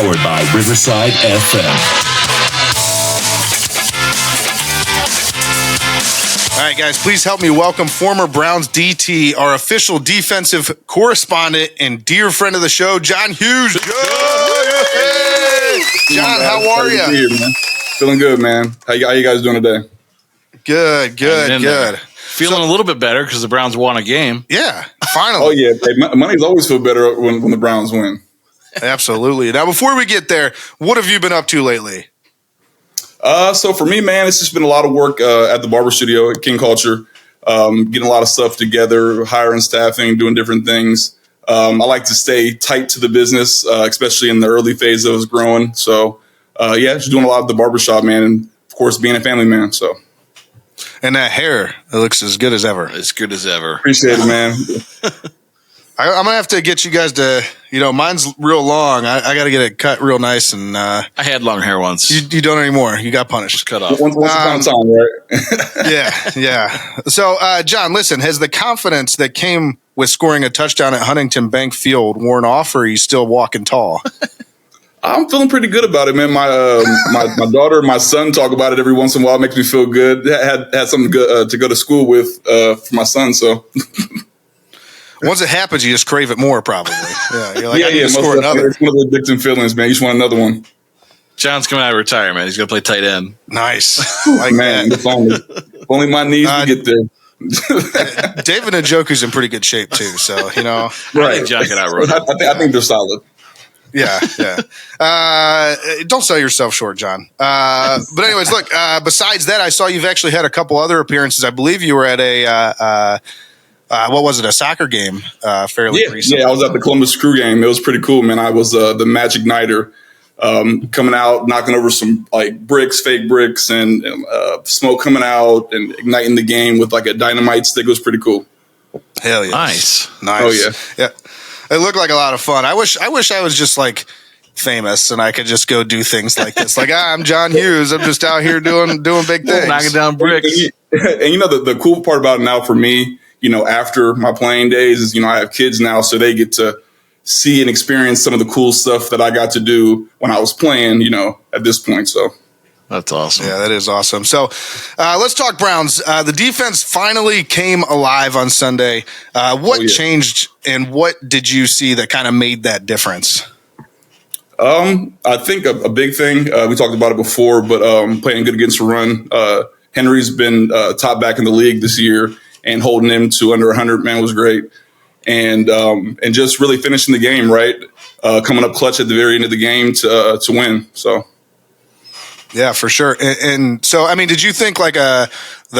Powered by Riverside FM. All right, guys, please help me welcome former Browns DT, our official defensive correspondent and dear friend of the show, John Hughes. Hey! John, how are you? Feeling good, man. How you guys doing today? Good. Feeling a little bit better because the Browns won a game. Yeah, finally. Oh, yeah. Hey, Mondays always feel better when the Browns win. Absolutely. Now, before we get there, what have you been up to lately? So for me, man, it's just been a lot of work at the barber studio at King Culture, getting a lot of stuff together, hiring, staffing, doing different things. I like to stay tight to the business, especially in the early phase of us growing. So, just doing a lot at the barbershop, man, and of course, being a family man. So, and that hair, it looks as good as ever. As good as ever. Appreciate it, man. I'm gonna have to get you guys to, mine's real long. I got to get it cut real nice, and I had long hair once. You don't anymore. You got punished. Just cut off. Once upon a time, right? Yeah. So, John, listen, has the confidence that came with scoring a touchdown at Huntington Bank Field worn off, or are you still walking tall? I'm feeling pretty good about it, man. My daughter and my son talk about it every once in a while. It makes me feel good. Had something good to go to school with for my son, so. Once it happens, you just crave it more, probably. Yeah, you're like, I need to score another. It's one of the addicting feelings, man. You just want another one. John's coming out of retirement. He's going to play tight end. Nice. Man, if only my knees would get there. David Njoku's in pretty good shape, too. So, Right. I think John can outrun him. I think they're solid. Yeah. Don't sell yourself short, John. But anyways, look, besides that, I saw you've actually had a couple other appearances. I believe you were at a a soccer game fairly recently? Yeah, I was at the Columbus Crew game. It was pretty cool, man. I was the match igniter, coming out, knocking over some fake bricks, and smoke coming out and igniting the game with like a dynamite stick. It was pretty cool. Hell yeah. Nice. Oh yeah. It looked like a lot of fun. I wish I was just like famous and I could just go do things like this. Like, I'm John Hughes. I'm just out here doing big things. Knocking down bricks. And the cool part about it now for me, after my playing days is, I have kids now, so they get to see and experience some of the cool stuff that I got to do when I was playing, at this point. So that's awesome. Yeah, that is awesome. So let's talk Browns. The defense finally came alive on Sunday. What changed and what did you see that kind of made that difference? I think a big thing, we talked about it before, but playing good against the run. Henry's been top back in the league this year, and holding him to under 100, man, was great. And just really finishing the game, right? Coming up clutch at the very end of the game to win. So. Yeah, for sure. And so, I mean, did you think the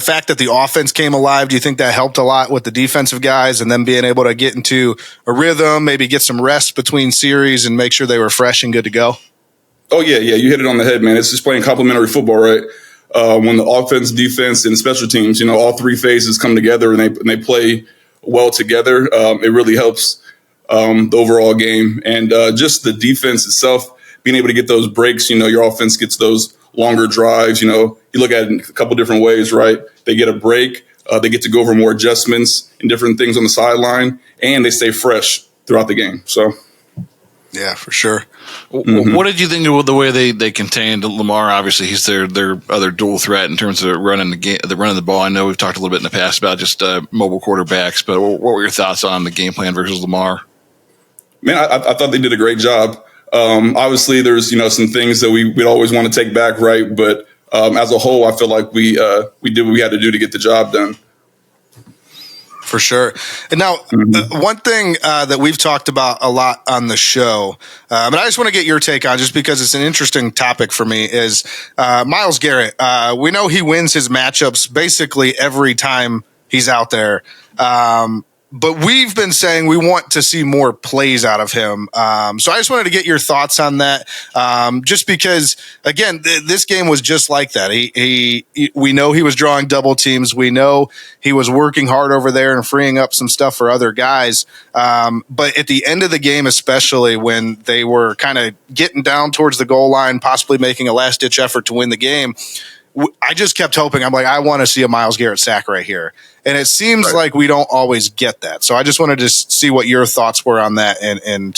fact that the offense came alive, do you think that helped a lot with the defensive guys and them being able to get into a rhythm, maybe get some rest between series and make sure they were fresh and good to go? Oh, yeah. You hit it on the head, man. It's just playing complementary football, right? When the offense, defense, and special teams, all three phases come together and they play well together, it really helps the overall game. And just the defense itself, being able to get those breaks, your offense gets those longer drives. You look at it in a couple different ways, right? They get a break, they get to go over more adjustments and different things on the sideline, and they stay fresh throughout the game. So. Yeah, for sure. Mm-hmm. What did you think of the way they contained Lamar? Obviously, he's their other dual threat in terms of running the ball. I know we've talked a little bit in the past about just mobile quarterbacks, but what were your thoughts on the game plan versus Lamar? Man, I thought they did a great job. Obviously, there's some things that we'd always want to take back, right? But as a whole, I feel like we did what we had to do to get the job done. For sure. And now, one thing that we've talked about a lot on the show, but I just want to get your take on, just because it's an interesting topic for me, is Myles Garrett. We know he wins his matchups basically every time he's out there. But we've been saying we want to see more plays out of him. So I just wanted to get your thoughts on that. Just because, again, this game was just like that. We know he was drawing double teams. We know he was working hard over there and freeing up some stuff for other guys. But at the end of the game, especially when they were kind of getting down towards the goal line, possibly making a last-ditch effort to win the game, I just kept hoping. I'm like, I want to see a Myles Garrett sack right here. And it seems like we don't always get that. So I just wanted to see what your thoughts were on that and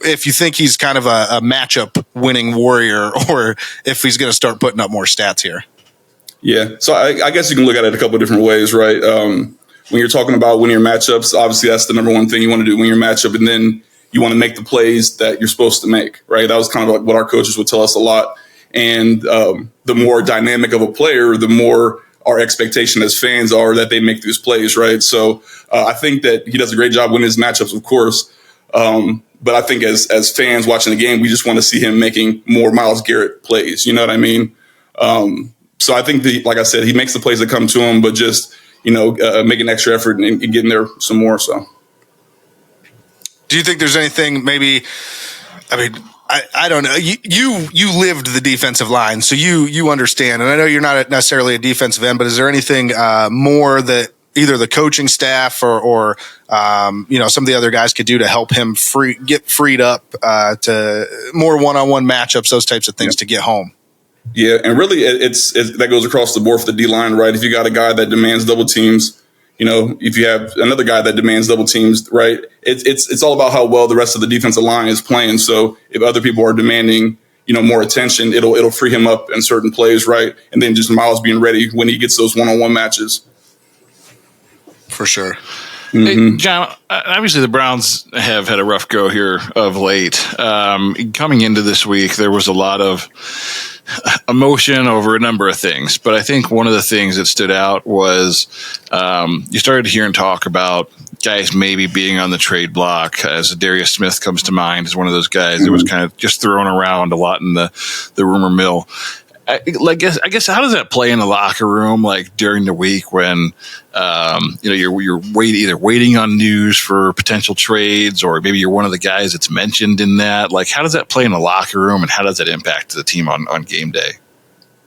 if you think he's kind of a matchup winning warrior, or if he's going to start putting up more stats here. Yeah, so I guess you can look at it a couple of different ways, right? When you're talking about winning your matchups, obviously that's the number one thing you want to do, win your matchup, and then you want to make the plays that you're supposed to make, right? That was kind of like what our coaches would tell us a lot. And the more dynamic of a player, the more our expectation as fans are that they make these plays, right? So I think that he does a great job winning his matchups, of course. But I think as fans watching the game, we just want to see him making more Myles Garrett plays. You know what I mean? So I think like I said, he makes the plays that come to him, but just, make an extra effort and getting there some more. So, do you think there's anything maybe? I mean, I don't know. You lived the defensive line, so you understand. And I know you're not necessarily a defensive end, but is there anything more that either the coaching staff or some of the other guys could do to help him get freed up to more one-on-one matchups, those types of things to get home? Yeah, and really, it's that goes across the board for the D-line, right? If you got a guy that demands double teams, if you have another guy that demands double teams, right? It's all about how well the rest of the defensive line is playing. So if other people are demanding, more attention, it'll free him up in certain plays, right? And then just Myles being ready when he gets those one-on-one matches. For sure. Mm-hmm. Hey, John, obviously the Browns have had a rough go here of late. Coming into this week, there was a lot of emotion over a number of things, but I think one of the things that stood out was you started to hear and talk about guys maybe being on the trade block, as Darius Smith comes to mind as one of those guys that was kind of just thrown around a lot in the rumor mill. I guess how does that play in the locker room, like during the week when you're either waiting on news for potential trades, or maybe you're one of the guys that's mentioned in that? Like, how does that play in the locker room, and how does that impact the team on game day?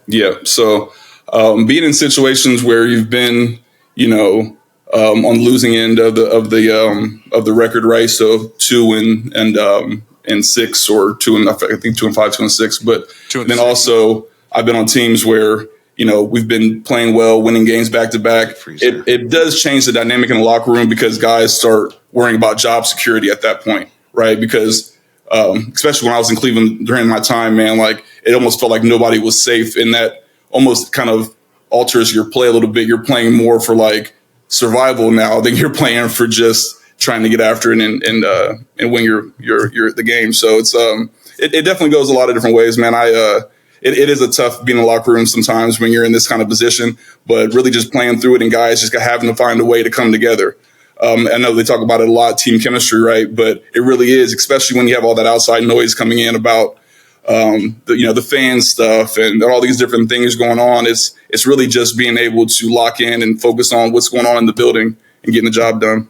Yeah, so being in situations where you've been, on the losing end of the record, right? So 2-6, or 2-5, 2-6, but then also I've been on teams where, we've been playing well, winning games back to back. It does change the dynamic in the locker room, because guys start worrying about job security at that point, right? Because especially when I was in Cleveland during my time, man, like it almost felt like nobody was safe, and that almost kind of alters your play a little bit. You're playing more for like survival now than you're playing for just trying to get after it and win your the game. So it's it definitely goes a lot of different ways, man. It is a tough being in the locker room sometimes when you're in this kind of position, but really just playing through it, and guys just having to find a way to come together. I know they talk about it a lot, team chemistry, right? But it really is, especially when you have all that outside noise coming in about the fan stuff and all these different things going on. It's really just being able to lock in and focus on what's going on in the building and getting the job done.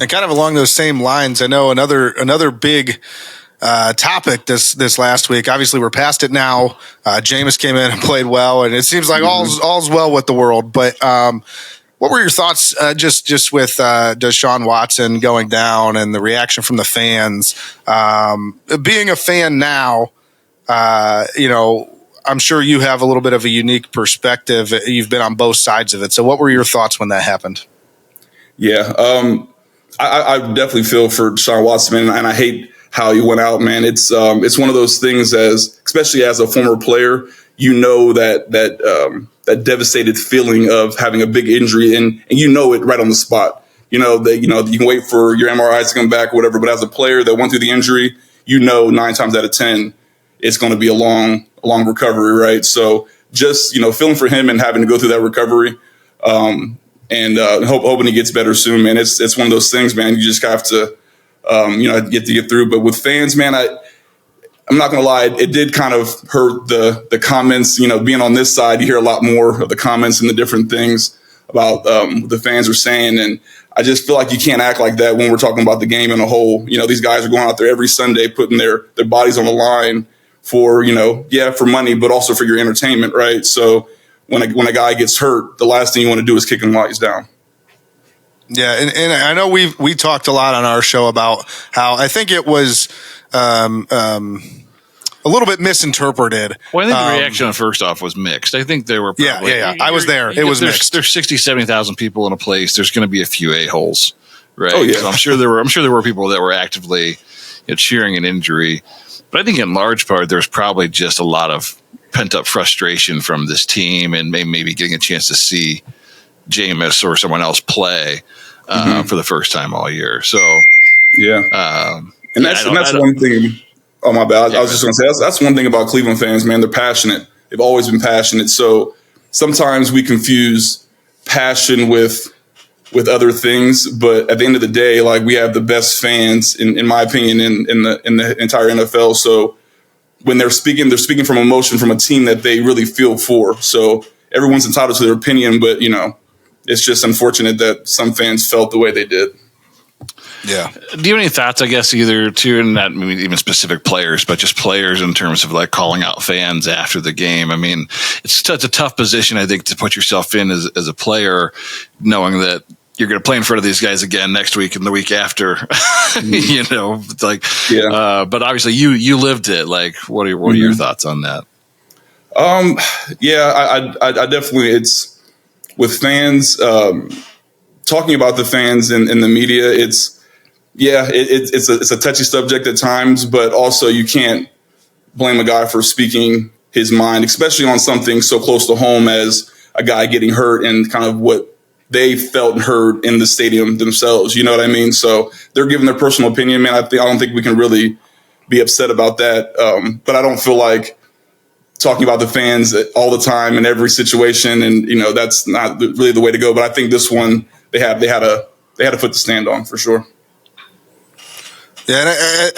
And kind of along those same lines, I know another big topic this last week. Obviously, we're past it now. Jameis came in and played well, and it seems like all's well with the world. But what were your thoughts just with Deshaun Watson going down and the reaction from the fans? Being a fan now, I'm sure you have a little bit of a unique perspective. You've been on both sides of it. So what were your thoughts when that happened? Yeah, I definitely feel for Deshaun Watson, and I hate how he went out, man. It's one of those things, especially as a former player, that devastated feeling of having a big injury, and it right on the spot. You can wait for your MRIs to come back or whatever, but as a player that went through the injury, 9 times out of 10, it's going to be a long recovery, right? So just, feeling for him and having to go through that recovery, and hoping he gets better soon, man. It's one of those things, man. You just have to, get through. But with fans, man, I'm not going to lie, it did kind of hurt the comments. Being on this side, you hear a lot more of the comments and the different things about what the fans are saying. And I just feel like you can't act like that when we're talking about the game in a whole. These guys are going out there every Sunday putting their bodies on the line for, for money, but also for your entertainment, right? So when a guy gets hurt, the last thing you want to do is kick him while he's down. Yeah, and I know we talked a lot on our show about how I think it was a little bit misinterpreted. Well, I think the reaction first off was mixed. I think there were probably, yeah. I was there. It was mixed. There's 60, 70,000 people in a place. There's going to be a few a-holes, right? Oh yeah. So I'm sure there were people that were actively, cheering an injury. But I think in large part, there's probably just a lot of pent up frustration from this team and maybe getting a chance to see Jameis or someone else play for the first time all year. So, and that's one thing. Oh, my bad. I was just going to say that's one thing about Cleveland fans, man. They're passionate. They've always been passionate. So sometimes we confuse passion with other things, but at the end of the day, like, we have the best fans, in my opinion, in the entire NFL. So when they're speaking from emotion from a team that they really feel for. So everyone's entitled to their opinion, but it's just unfortunate that some fans felt the way they did. Yeah. Do you have any thoughts, I guess, either to, and not maybe even specific players, but just players in terms of like calling out fans after the game? I mean, it's a tough position, I think, to put yourself in as a player, knowing that you're going to play in front of these guys again next week and the week after, but obviously you lived it. Like, what are your thoughts on that? I definitely, it's with fans, talking about the fans in the media. It's a touchy subject at times, but also you can't blame a guy for speaking his mind, especially on something so close to home as a guy getting hurt and kind of what they felt and heard in the stadium themselves. You know what I mean? So they're giving their personal opinion, man. I don't think we can really be upset about that. But I don't feel like talking about the fans all the time in every situation, and that's not really the way to go. But I think this one they had a foot to stand on for sure. Yeah, and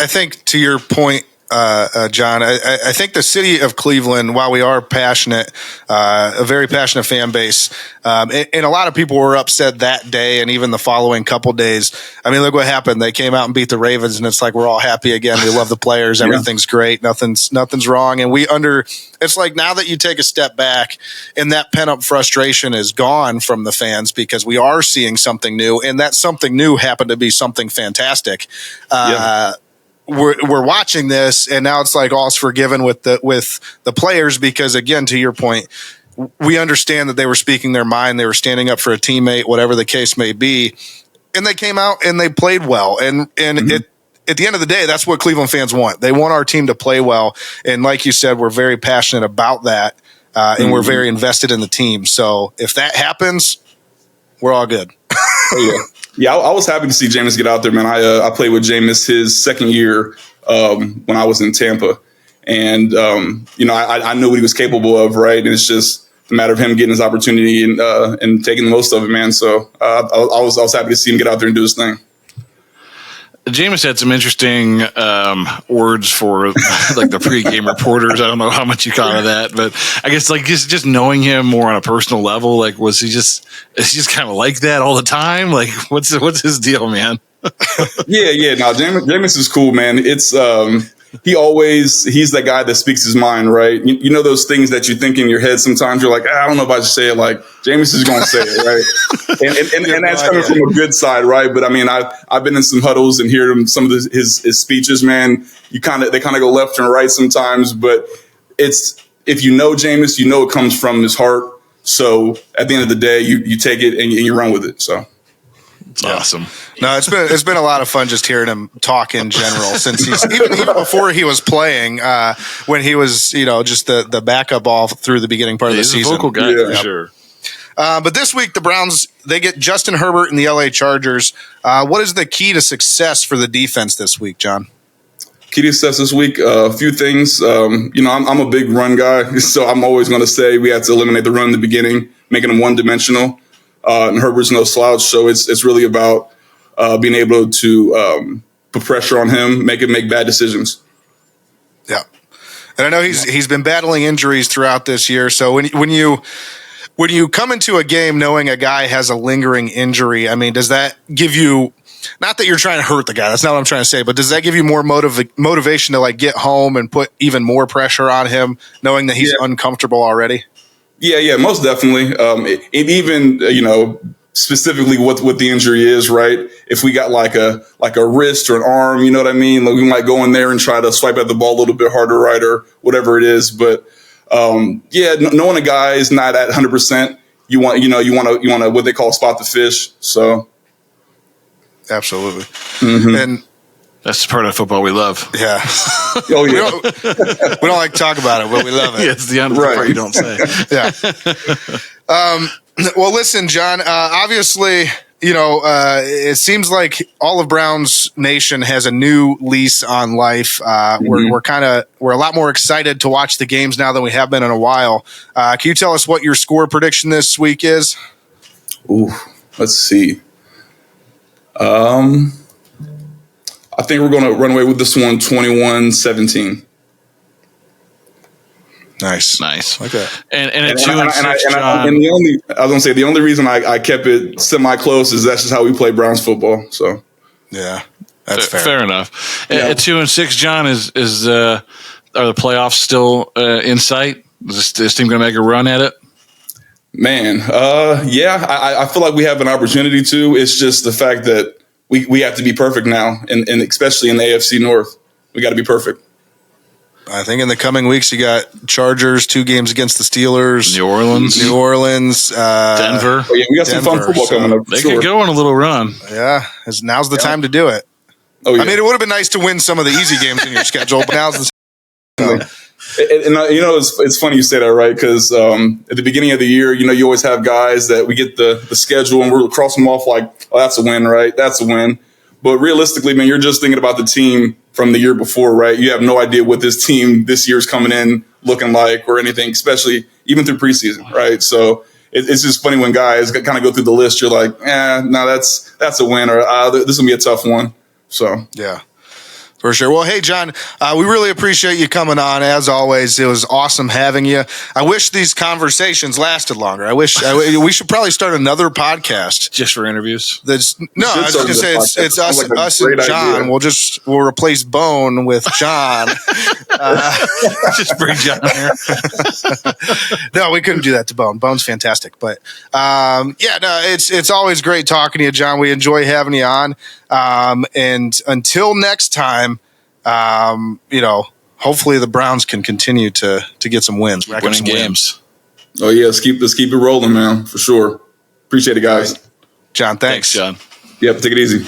I think to your point, John, I think the city of Cleveland, while we are passionate, a very passionate fan base, and a lot of people were upset that day and even the following couple days. I mean, look what happened. They came out and beat the Ravens, and it's like we're all happy again. We love the players. Everything's great. Nothing's wrong. And it's like now that you take a step back and that pent-up frustration is gone from the fans because we are seeing something new, and that something new happened to be something fantastic. We're watching this, and now it's like all's forgiven with the players because, again, to your point, we understand that they were speaking their mind. They were standing up for a teammate, whatever the case may be, and they came out and they played well. And at the end of the day, that's what Cleveland fans want. They want our team to play well, and like you said, we're very passionate about that, and we're very invested in the team. So if that happens, we're all good. Yeah, I was happy to see Jameis get out there, man. I played with Jameis his second year when I was in Tampa. And, I knew what he was capable of, right? And it's just a matter of him getting his opportunity and taking the most of it, man. So I was happy to see him get out there and do his thing. Jameis had some interesting words for like the pregame reporters. I don't know how much you caught of that, but I guess like just knowing him more on a personal level, like is he just kind of like that all the time? Like what's his deal, man? Yeah. No, Jameis is cool, man. It's he's that guy that speaks his mind, right? You know those things that you think in your head sometimes. You're like, I don't know if I should say it. Like Jameis is going to say it, right? and that's coming from a good side, right? But I mean, I've been in some huddles and heard him some of his speeches, man. They kind of go left and right sometimes, but if you know Jameis, you know it comes from his heart. So at the end of the day, you take it and you run with it. So. It's awesome. No, it's been a lot of fun just hearing him talk in general since he's even before he was playing when he was just the backup all through the beginning part of the season. He's a vocal guy for sure. But this week the Browns they get Justin Herbert and the LA Chargers. What is the key to success for the defense this week, John? Key to success this week, a few things. I'm a big run guy, so I'm always going to say we have to eliminate the run in the beginning, making them one-dimensional. And Herbert's no slouch, so it's really about being able to put pressure on him, make him make bad decisions. Yeah, and I know he's been battling injuries throughout this year. So when you come into a game knowing a guy has a lingering injury, I mean, does that give you? Not that you're trying to hurt the guy. That's not what I'm trying to say. But does that give you more motivation to like get home and put even more pressure on him, knowing that he's uncomfortable already? Yeah, most definitely. Specifically what the injury is, right? If we got like a wrist or an arm, you know what I mean? Like we might go in there and try to swipe at the ball a little bit harder, right, or whatever it is. But knowing a guy is not at 100%, you want to what they call spot the fish. So absolutely, and That's the part of football we love. Yeah. Oh yeah. We don't like to talk about it, but we love it. Yeah, it's the end of the part you don't say. Yeah. Well, listen, John, obviously, it seems like all of Browns Nation has a new lease on life. We're a lot more excited to watch the games now than we have been in a while. Can you tell us what your score prediction this week is? Ooh, let's see. I think we're going to run away with this one 21-17. Nice. Okay. And at 2-6, John. And the only reason I kept it semi-close is that's just how we play Browns football. So yeah, that's fair. Fair enough. Yeah. At 2-6, John, are the playoffs still in sight? Is this team going to make a run at it? Man, yeah, I feel like we have an opportunity to. It's just the fact that we have to be perfect now, and especially in the AFC North, we got to be perfect. I think in the coming weeks, you got Chargers, 2 games against the Steelers, New Orleans, Denver. Oh, yeah, we got some fun football coming up. They could go on a little run. Yeah, now's the time to do it. Oh, yeah. I mean, it would have been nice to win some of the easy games in your schedule, but now's the time. It's funny you say that, right? Because at the beginning of the year, you always have guys that we get the schedule and we're crossing them off like, oh, that's a win, right? That's a win. But realistically, man, you're just thinking about the team from the year before, right? You have no idea what this team this year's coming in looking like or anything, especially even through preseason, right? So it's just funny when guys kind of go through the list. You're like, no, that's a win, or this will be a tough one. So yeah. For sure. Well, hey, John, we really appreciate you coming on. As always, it was awesome having you. I wish these conversations lasted longer. We should probably start another podcast just for interviews. I was just going to say it's us and John. Idea. We'll replace Bone with John. Just bring John here. No, we couldn't do that to Bone. Bone's fantastic, but it's always great talking to you, John. We enjoy having you on. And until next time, hopefully the Browns can continue to get some wins, winning some games. Oh yeah, let's keep it rolling, man, for sure. Appreciate it, guys. John, thanks. John. Yep, take it easy.